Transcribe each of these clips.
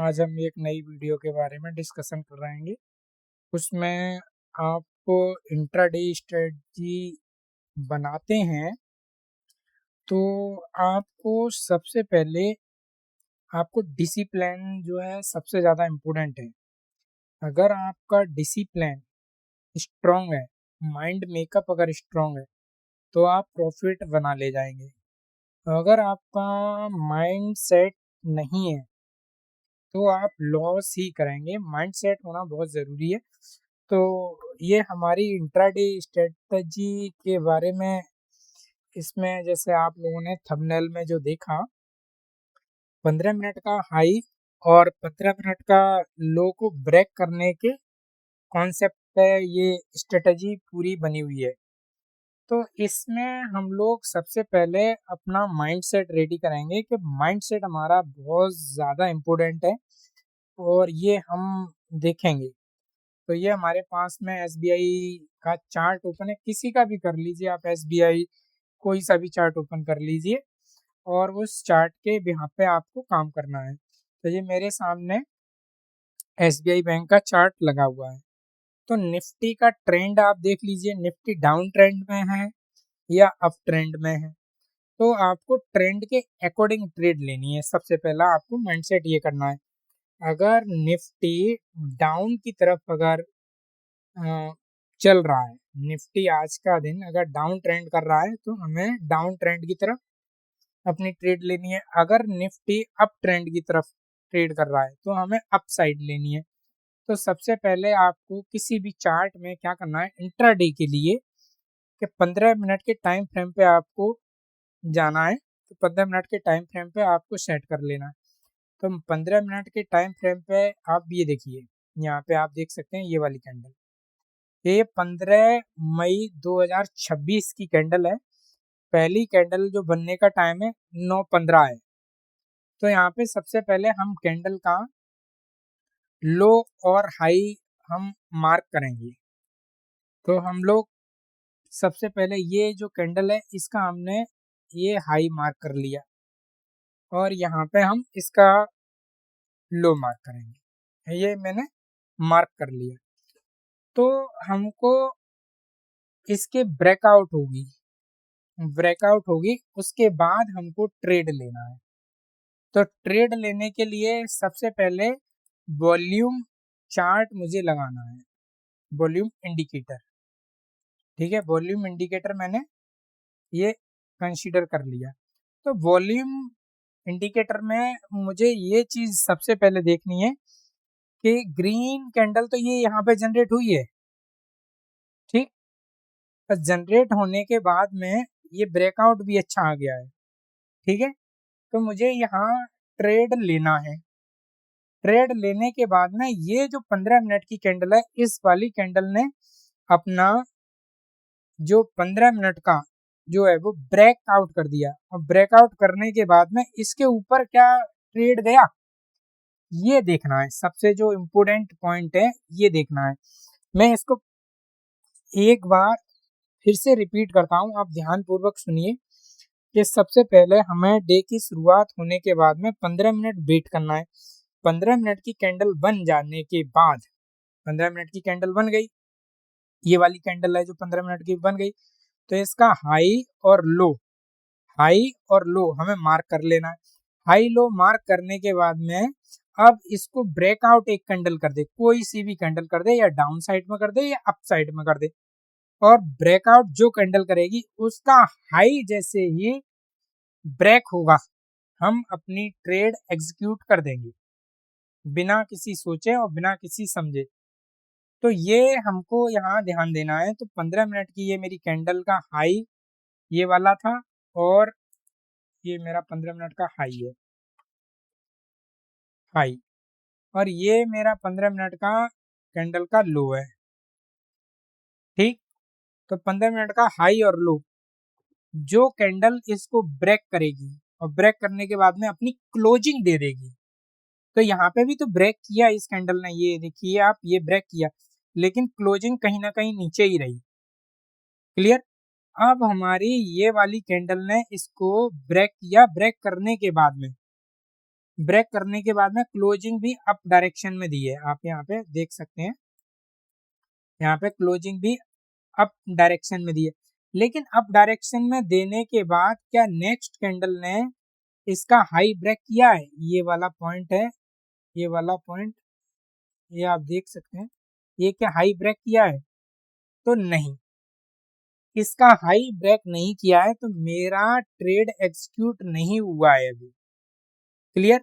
आज हम एक नई वीडियो के बारे में डिस्कशन कर रहेंगे। उसमें आपको इंट्राडे स्ट्रेटजी बनाते हैं तो आपको सबसे पहले आपको डिसिप्लिन जो है सबसे ज़्यादा इम्पोर्टेंट है। अगर आपका डिसिप्लिन स्ट्रॉन्ग है, माइंड मेकअप अगर स्ट्रॉन्ग है तो आप प्रॉफिट बना ले जाएंगे। अगर आपका माइंड सेट नहीं है तो आप लॉस ही करेंगे। माइंड सेट होना बहुत ज़रूरी है। तो ये हमारी इंट्राडे स्ट्रेटजी के बारे में, इसमें जैसे आप लोगों ने थंबनेल में जो देखा, 15 मिनट का हाई और 15 मिनट का लो को ब्रेक करने के कॉन्सेप्ट पे ये स्ट्रेटजी पूरी बनी हुई है। तो इसमें हम लोग सबसे पहले अपना माइंड सेट रेडी करेंगे कि माइंड सेट हमारा बहुत ज़्यादा इम्पोर्टेंट है और ये हम देखेंगे। तो ये हमारे पास में एसबीआई का चार्ट ओपन है, किसी का भी कर लीजिए आप, एसबीआई कोई सा भी चार्ट ओपन कर लीजिए और उस चार्ट के बिहाफ पे आपको काम करना है। तो ये मेरे सामने एसबीआई बैंक का चार्ट लगा हुआ है। तो निफ्टी का ट्रेंड आप देख लीजिए, निफ्टी डाउन ट्रेंड में है या अप ट्रेंड में है। तो आपको ट्रेंड के अकॉर्डिंग ट्रेड लेनी है। सबसे पहला आपको माइंडसेट ये करना है, अगर निफ्टी डाउन की तरफ अगर अ, चल रहा है, निफ्टी आज का दिन अगर डाउन ट्रेंड कर रहा है तो हमें डाउन ट्रेंड की तरफ अपनी ट्रेड लेनी है। अगर निफ्टी अप ट्रेंड की तरफ ट्रेड कर रहा है तो हमें अप साइड लेनी है। तो सबसे पहले आपको किसी भी चार्ट में क्या करना है, इंट्राडे के लिए कि 15 मिनट के टाइम फ्रेम पे आपको जाना है। तो 15 मिनट के टाइम फ्रेम पे आपको सेट कर लेना है। तो 15 मिनट के टाइम फ्रेम पे आप ये देखिए, यहाँ पे आप देख सकते हैं ये वाली कैंडल, ये 15 मई 2026 की कैंडल है। पहली कैंडल जो बनने का टाइम है 9:15 है। तो यहाँ पे सबसे पहले हम कैंडल का लो और हाई हम मार्क करेंगे। तो हम लोग सबसे पहले ये जो कैंडल है इसका हमने ये हाई मार्क कर लिया और यहाँ पे हम इसका लो मार्क करेंगे। ये मैंने मार्क कर लिया। तो हमको इसके ब्रेकआउट होगी उसके बाद हमको ट्रेड लेना है। तो ट्रेड लेने के लिए सबसे पहले वॉल्यूम चार्ट मुझे लगाना है, वॉल्यूम इंडिकेटर। ठीक है, वॉल्यूम इंडिकेटर मैंने ये कंसीडर कर लिया। तो वॉल्यूम इंडिकेटर में मुझे ये चीज सबसे पहले देखनी है कि ग्रीन कैंडल तो ये यहाँ पे जनरेट हुई है। ठीक, तो जनरेट होने के बाद में ये ब्रेकआउट भी अच्छा आ गया है। ठीक है, तो मुझे यहाँ ट्रेड लेना है। ट्रेड लेने के बाद में ये जो 15 मिनट की कैंडल है, इस वाली कैंडल ने अपना जो 15 मिनट का जो है वो ब्रेकआउट कर दिया और ब्रेकआउट करने के बाद में इसके ऊपर क्या ट्रेड गया ये देखना है। सबसे जो इम्पोर्टेंट पॉइंट है ये देखना है। मैं इसको एक बार फिर से रिपीट करता हूँ, आप ध्यान पूर्वक सुनिए कि सबसे पहले हमें डे की शुरुआत होने के बाद में 15 मिनट वेट करना है। 15 मिनट की कैंडल बन जाने के बाद, 15 मिनट की कैंडल बन गई, ये वाली कैंडल है जो 15 मिनट की बन गई, तो इसका हाई और लो हमें मार्क कर लेना है। हाई लो मार्क करने के बाद में अब इसको ब्रेकआउट एक कैंडल कर दे, कोई सी भी कैंडल कर दे, या डाउन साइड में कर दे या अप साइड में कर दे, और ब्रेकआउट जो कैंडल करेगी उसका हाई जैसे ही ब्रेक होगा हम अपनी ट्रेड एग्जीक्यूट कर देंगे बिना किसी सोचे और बिना किसी समझे। तो ये हमको यहाँ ध्यान देना है। तो 15 मिनट की ये मेरी कैंडल का हाई ये वाला था और ये मेरा 15 मिनट का हाई और ये मेरा 15 मिनट का कैंडल का लो है। ठीक, तो 15 मिनट का हाई और लो, जो कैंडल इसको ब्रेक करेगी और ब्रेक करने के बाद में अपनी क्लोजिंग दे देगी। तो यहाँ पे भी तो ब्रेक किया इस कैंडल ने, ये देखिए आप, ये ब्रेक किया लेकिन क्लोजिंग कहीं ना कहीं नीचे ही रही। क्लियर। अब हमारी ये वाली कैंडल ने इसको ब्रेक किया, ब्रेक करने के बाद में ब्रेक करने के बाद में क्लोजिंग भी अप डायरेक्शन में दी है, आप यहाँ पे देख सकते हैं, यहाँ पे क्लोजिंग भी अप डायरेक्शन में दी है। लेकिन अप डायरेक्शन में देने के बाद क्या नेक्स्ट कैंडल ने इसका हाई ब्रेक किया है? ये वाला पॉइंट है, ये वाला पॉइंट, ये आप देख सकते हैं, ये क्या हाई ब्रेक किया है? तो नहीं, इसका हाई ब्रेक नहीं किया है, तो मेरा ट्रेड एग्जीक्यूट नहीं हुआ है अभी। क्लियर?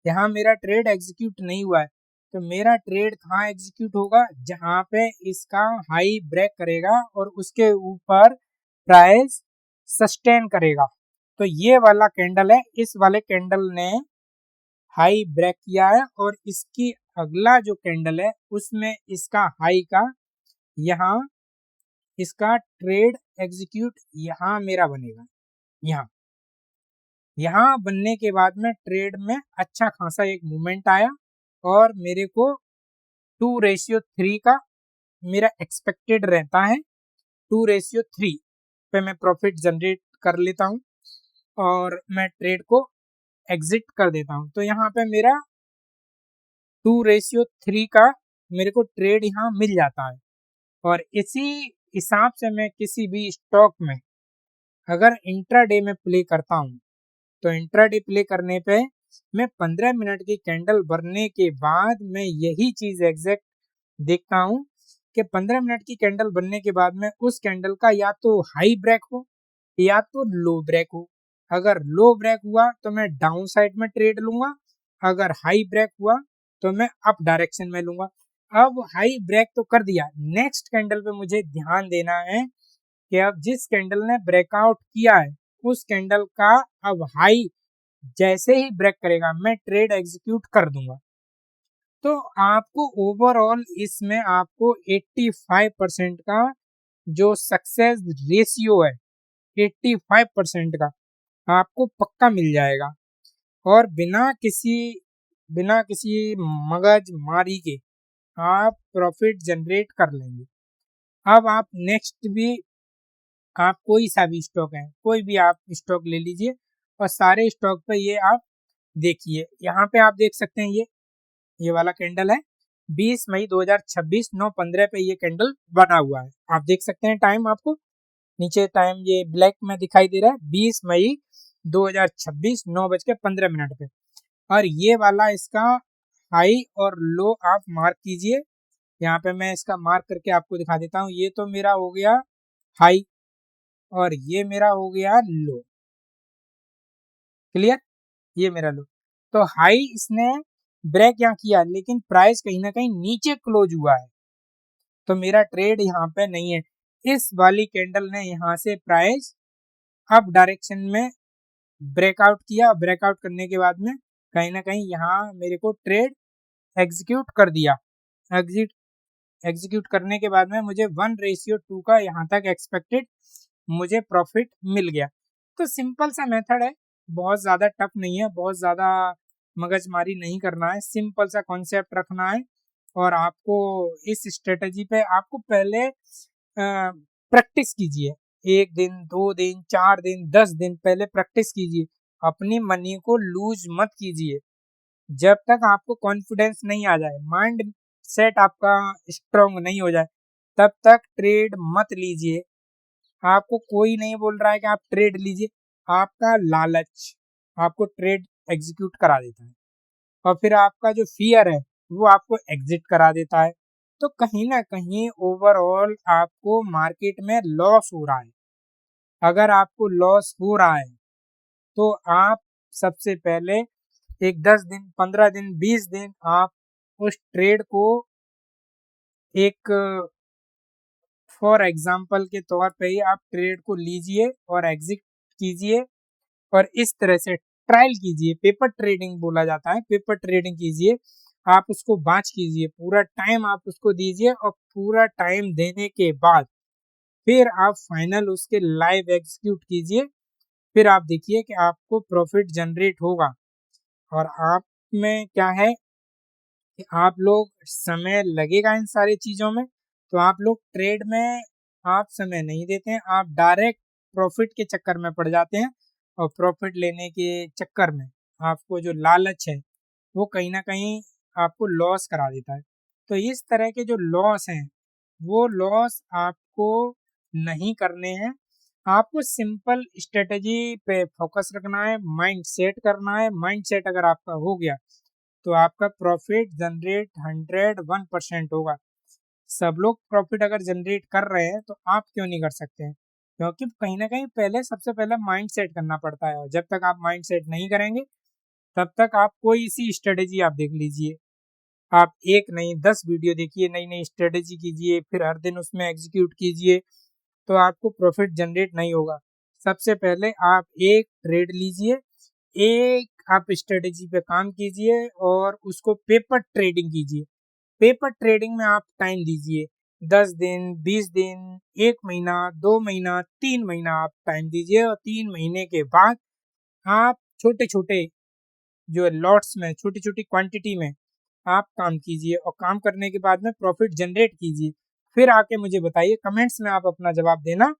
यहाँ मेरा ट्रेड एग्जीक्यूट नहीं हुआ है, तो मेरा ट्रेड कहाँ एग्जीक्यूट होगा? जहाँ पे इसका हाई ब्रेक करेगा और उसके ऊपर प्राइस सस्टेन करेगा। तो ये वाला कैंडल है, इस वाले कैंडल ने हाई ब्रेक किया है और इसकी अगला जो कैंडल है उसमें इसका हाई का यहाँ इसका ट्रेड एग्जीक्यूट यहाँ मेरा बनेगा। यहाँ बनने के बाद में ट्रेड में अच्छा खासा एक मूवमेंट आया और मेरे को 2:3 का मेरा एक्सपेक्टेड रहता है। 2:3 पे मैं प्रॉफिट जनरेट कर लेता हूँ और मैं ट्रेड को एग्जिट कर देता हूँ। तो यहाँ पे मेरा 2:3 का मेरे को ट्रेड यहाँ मिल जाता है और इसी हिसाब से मैं किसी भी स्टॉक में अगर इंट्राडे में प्ले करता हूँ, तो इंट्राडे प्ले करने पे मैं 15 मिनट की कैंडल बनने के बाद मैं यही चीज एग्जैक्ट देखता हूँ कि 15 मिनट की कैंडल बनने के बाद में उस कैंडल का या तो हाई ब्रेक हो या तो लो ब्रेक हो। अगर लो ब्रेक हुआ तो मैं डाउन साइड में ट्रेड लूंगा, अगर हाई ब्रेक हुआ तो मैं अप डायरेक्शन में लूंगा। अब हाई ब्रेक तो कर दिया, नेक्स्ट कैंडल पे मुझे ध्यान देना है कि अब जिस कैंडल ने ब्रेकआउट किया है उस कैंडल का अब हाई जैसे ही ब्रेक करेगा मैं ट्रेड एग्जीक्यूट कर दूंगा। तो आपको ओवरऑल इसमें आपको 85% का जो सक्सेस रेशियो है, 85% का आपको पक्का मिल जाएगा और बिना किसी मगज मारी के आप प्रॉफिट जनरेट कर लेंगे। अब आप नेक्स्ट भी आप कोई सा भी स्टॉक है, कोई भी आप स्टॉक ले लीजिए और सारे स्टॉक पे ये आप देखिए। यहाँ पे आप देख सकते हैं ये वाला कैंडल है 20 मई 2026 9:15 पे ये कैंडल बना हुआ है। आप देख सकते हैं टाइम, आपको नीचे टाइम ये ब्लैक में दिखाई दे रहा है 20 मई 2026 9:15 पे। और ये वाला इसका हाई और लो आप मार्क कीजिए। यहाँ पे मैं इसका मार्क करके आपको दिखा देता हूँ। ये तो मेरा हो गया हाई और ये मेरा हो गया लो। क्लियर? ये मेरा लो। तो हाई इसने ब्रेक यहाँ किया लेकिन प्राइस कहीं ना कहीं नीचे क्लोज हुआ है, तो मेरा ट्रेड यहाँ पे नहीं है। इस वाली कैंडल ने यहाँ से प्राइस अप डायरेक्शन में ब्रेकआउट किया, ब्रेकआउट करने के बाद में कहीं ना कहीं यहाँ मेरे को ट्रेड एग्जीक्यूट कर दिया। एग्जीक्यूट करने के बाद में मुझे 1:2 का यहाँ तक एक्सपेक्टेड मुझे प्रॉफिट मिल गया। तो सिंपल सा मेथड है, बहुत ज़्यादा टफ नहीं है, बहुत ज़्यादा मगजमारी नहीं करना है, सिंपल सा कॉन्सेप्ट रखना है। और आपको इस स्ट्रेटजी पे आपको पहले प्रैक्टिस कीजिए, 1 दिन 2 दिन 4 दिन 10 दिन पहले प्रैक्टिस कीजिए। अपनी मनी को लूज मत कीजिए जब तक आपको कॉन्फिडेंस नहीं आ जाए, माइंड सेट आपका स्ट्रांग नहीं हो जाए, तब तक ट्रेड मत लीजिए। आपको कोई नहीं बोल रहा है कि आप ट्रेड लीजिए, आपका लालच आपको ट्रेड एग्जीक्यूट करा देता है और फिर आपका जो फियर है वो आपको एग्जिट करा देता है। तो कहीं ना कहीं ओवरऑल आपको मार्केट में लॉस हो रहा है। अगर आपको लॉस हो रहा है तो आप सबसे पहले एक 10 दिन 15 दिन 20 दिन आप उस ट्रेड को एक फॉर एग्जाम्पल के तौर पे ही आप ट्रेड को लीजिए और एग्जिट कीजिए और इस तरह से ट्रायल कीजिए। पेपर ट्रेडिंग बोला जाता है, पेपर ट्रेडिंग कीजिए, आप उसको बाँच कीजिए, पूरा टाइम आप उसको दीजिए और पूरा टाइम देने के बाद फिर आप फाइनल उसके लाइव एग्जीक्यूट कीजिए। फिर आप देखिए कि आपको प्रॉफिट जनरेट होगा। और आप में क्या है कि आप लोग समय लगेगा इन सारी चीज़ों में, तो आप लोग ट्रेड में आप समय नहीं देते हैं, आप डायरेक्ट प्रॉफिट के चक्कर में पड़ जाते हैं और प्रॉफिट लेने के चक्कर में आपको जो लालच है वो कहीं न कहीं आपको लॉस करा देता है। तो इस तरह के जो लॉस हैं, वो लॉस आपको नहीं करने हैं। आपको सिंपल स्ट्रैटेजी पे फ़ोकस रखना है, माइंड सेट करना है। माइंड सेट अगर आपका हो गया, तो आपका प्रॉफ़िट जनरेट 101% होगा। सब लोग प्रॉफ़िट अगर जनरेट कर रहे हैं, तो आप क्यों नहीं कर सकते हैं? क्योंकि कहीं न कहीं पहले सबसे पहले माइंड सेट करना पड़ता है और जब तक आप माइंड सेट नहीं करेंगे, तब तक आप कोई सी स्ट्रैटेजी आप देख लीजिए। आप 1 नहीं 10 वीडियो देखिए, नई-नई स्ट्रैटेजी कीजिए, फिर हर दिन उसमें एग्ज़ीक्यूट कीजिए, तो आपको प्रॉफ़िट जनरेट नहीं होगा। सबसे पहले आप एक ट्रेड लीजिए, एक आप स्ट्रैटेजी पे काम कीजिए और उसको पेपर ट्रेडिंग कीजिए। पेपर ट्रेडिंग में आप टाइम दीजिए, 10 दिन, 20 दिन, 1 महीना, 2 महीना, 3 महीना आप टाइम दीजिए और 3 महीने के बाद आप छोटे-छोटे जो लॉट्स में, छोटी-छोटी क्वांटिटी में आप काम कीजिए और काम करने के बाद में प्रॉफ़िट जनरेट कीजिए। फिर आके मुझे बताइए, कमेंट्स में आप अपना जवाब देना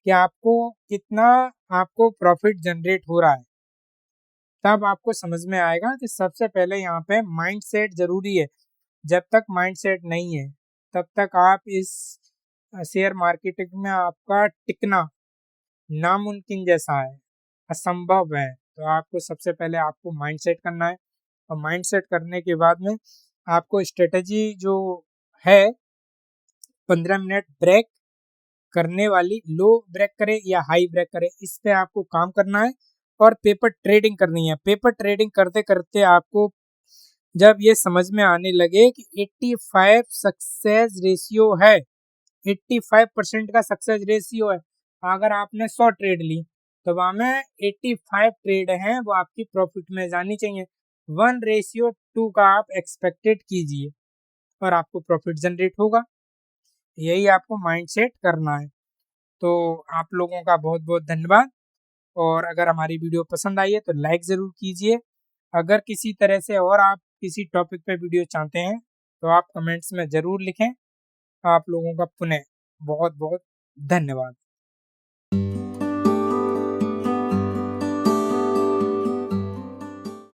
कि आपको कितना आपको प्रॉफ़िट जनरेट हो रहा है। तब आपको समझ में आएगा कि सबसे पहले यहाँ पे माइंडसेट ज़रूरी है। जब तक माइंडसेट नहीं है, तब तक आप इस शेयर मार्केटिंग में आपका टिकना नामुमकिन जैसा है, असंभव है। तो आपको सबसे पहले आपको माइंडसेट करना है और माइंडसेट करने के बाद में आपको स्ट्रैटेजी जो है 15 मिनट ब्रेक करने वाली, लो ब्रेक करे या हाई ब्रेक करे, इस पे आपको काम करना है और पेपर ट्रेडिंग करनी है। पेपर ट्रेडिंग करते-करते आपको जब ये समझ में आने लगे कि 85 सक्सेस रेशियो है, 85% का सक्सेस रेशियो है। अगर आपने 100 ट्रेड ली, तो वहाँ में 85 ट्रेड हैं, वो आपकी प्रॉफ़िट में जानी चाहिए। 1:2 का आप एक्सपेक्टेड कीजिए और आपको प्रॉफ़िट जनरेट होगा। यही आपको माइंडसेट करना है। तो आप लोगों का बहुत-बहुत धन्यवाद और अगर हमारी वीडियो पसंद आई है तो लाइक ज़रूर कीजिए। अगर किसी तरह से और आप किसी टॉपिक पे वीडियो चाहते हैं, तो आप कमेंट्स में ज़रूर लिखें। आप लोगों का पुनः बहुत-बहुत धन्यवाद।